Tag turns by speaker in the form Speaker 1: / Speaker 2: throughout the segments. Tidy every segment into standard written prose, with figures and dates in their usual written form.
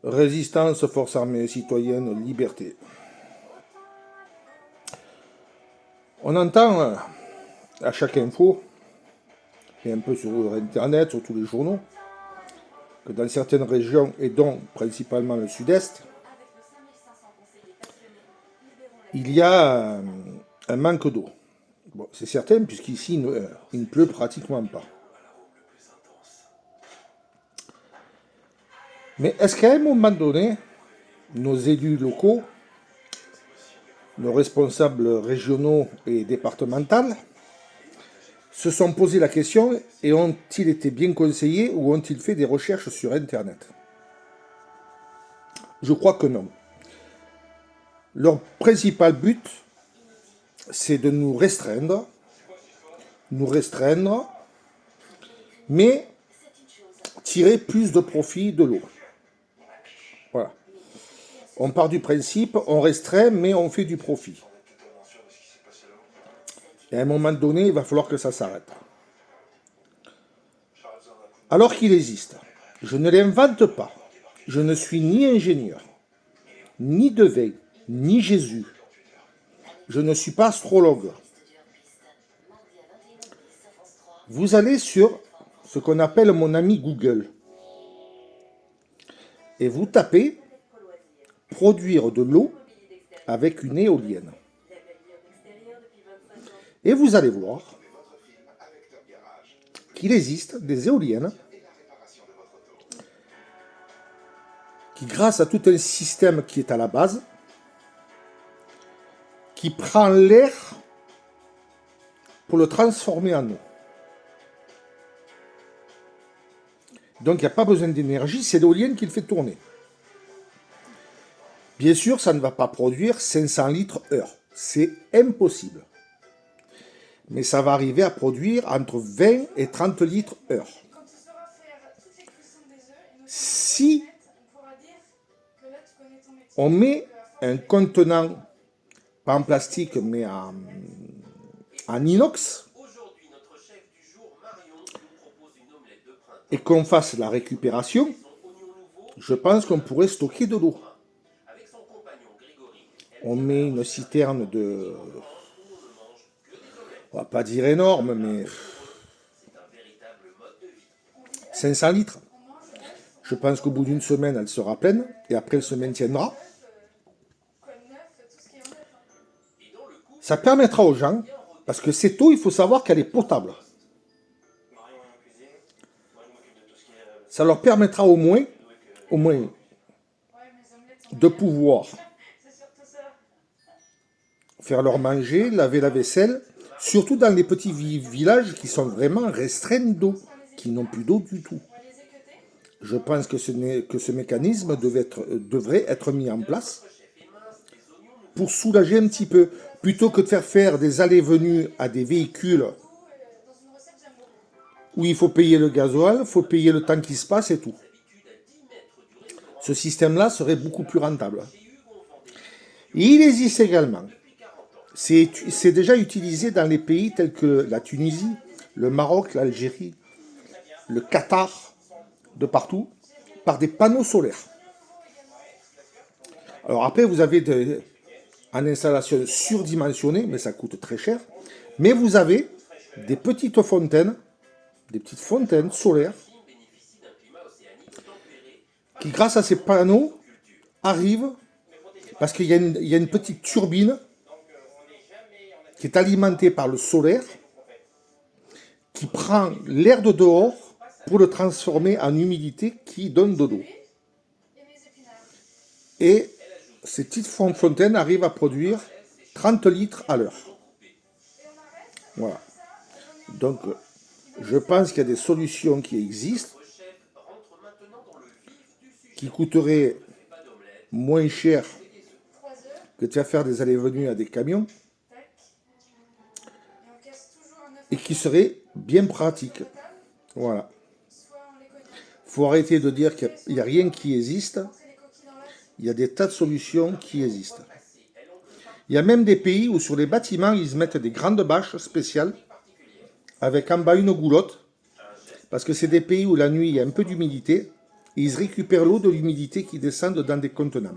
Speaker 1: Résistance, force armée citoyenne, liberté. On entend à chaque info, et un peu sur Internet, sur tous les journaux, que dans certaines régions, et dont principalement le sud-est, il y a un manque d'eau. Bon, c'est certain, puisqu'ici, il ne pleut pratiquement pas. Mais est-ce qu'à un moment donné, nos élus locaux, nos responsables régionaux et départementaux, se sont posé la question et ont-ils été bien conseillés ou ont-ils fait des recherches sur Internet? Je crois que non. Leur principal but, c'est de nous restreindre, mais tirer plus de profit de l'eau. Voilà. On part du principe, on restreint, mais on fait du profit. Et à un moment donné, il va falloir que ça s'arrête. Alors qu'il existe, je ne l'invente pas. Je ne suis ni ingénieur, ni devin, ni Jésus. Je ne suis pas astrologue. Vous allez sur ce qu'on appelle mon ami Google et vous tapez produire de l'eau avec une éolienne. Et vous allez voir qu'il existe des éoliennes qui, grâce à tout un système qui est à la base, qui prend l'air pour le transformer en eau. Donc il n'y a pas besoin d'énergie, c'est l'éolienne qui le fait tourner. Bien sûr, ça ne va pas produire 500 litres heure. C'est impossible. Mais ça va arriver à produire entre 20 et 30 litres heure. Si on met un contenant, pas en plastique, mais en inox, et qu'on fasse la récupération, je pense qu'on pourrait stocker de l'eau. On met une citerne de, on va pas dire énorme, mais 500 litres. Je pense qu'au bout d'une semaine, elle sera pleine, et après, elle se maintiendra. Ça permettra aux gens, parce que cette eau, il faut savoir qu'elle est potable. Ça leur permettra au moins, de pouvoir faire leur manger, laver la vaisselle, surtout dans les petits villages qui sont vraiment restreints d'eau, qui n'ont plus d'eau du tout. Je pense que ce mécanisme devrait être mis en place pour soulager un petit peu, plutôt que de faire des allées-venues à des véhicules où il faut payer le gasoil, il faut payer le temps qui se passe et tout. Ce système-là serait beaucoup plus rentable. Et il existe également. C'est déjà utilisé dans les pays tels que la Tunisie, le Maroc, l'Algérie, le Qatar, de partout, par des panneaux solaires. Alors après, vous avez en installation surdimensionnée, mais ça coûte très cher, mais vous avez des petites fontaines solaires qui, grâce à ces panneaux, arrivent, parce qu'il y a une petite turbine qui est alimentée par le solaire, qui prend l'air de dehors pour le transformer en humidité qui donne de l'eau. Et ces petites fontaines arrivent à produire 30 litres à l'heure. Voilà. Donc, je pense qu'il y a des solutions qui existent, qui coûteraient moins cher que de faire des allées-venues à des camions, et qui seraient bien pratiques. Voilà. Il faut arrêter de dire qu'il n'y a rien qui existe. Il y a des tas de solutions qui existent. Il y a même des pays où sur les bâtiments, ils mettent des grandes bâches spéciales avec en bas une goulotte, parce que c'est des pays où la nuit, il y a un peu d'humidité. ils récupèrent l'eau de l'humidité qui descend dans des contenants.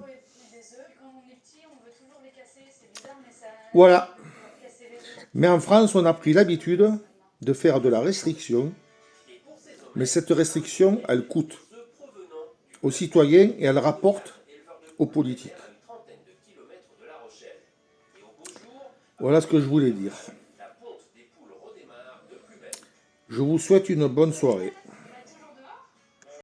Speaker 1: Voilà. Mais en France, on a pris l'habitude de faire de la restriction, mais cette restriction, elle coûte aux citoyens et elle rapporte aux politiques. Voilà ce que je voulais dire. Je vous souhaite une bonne soirée.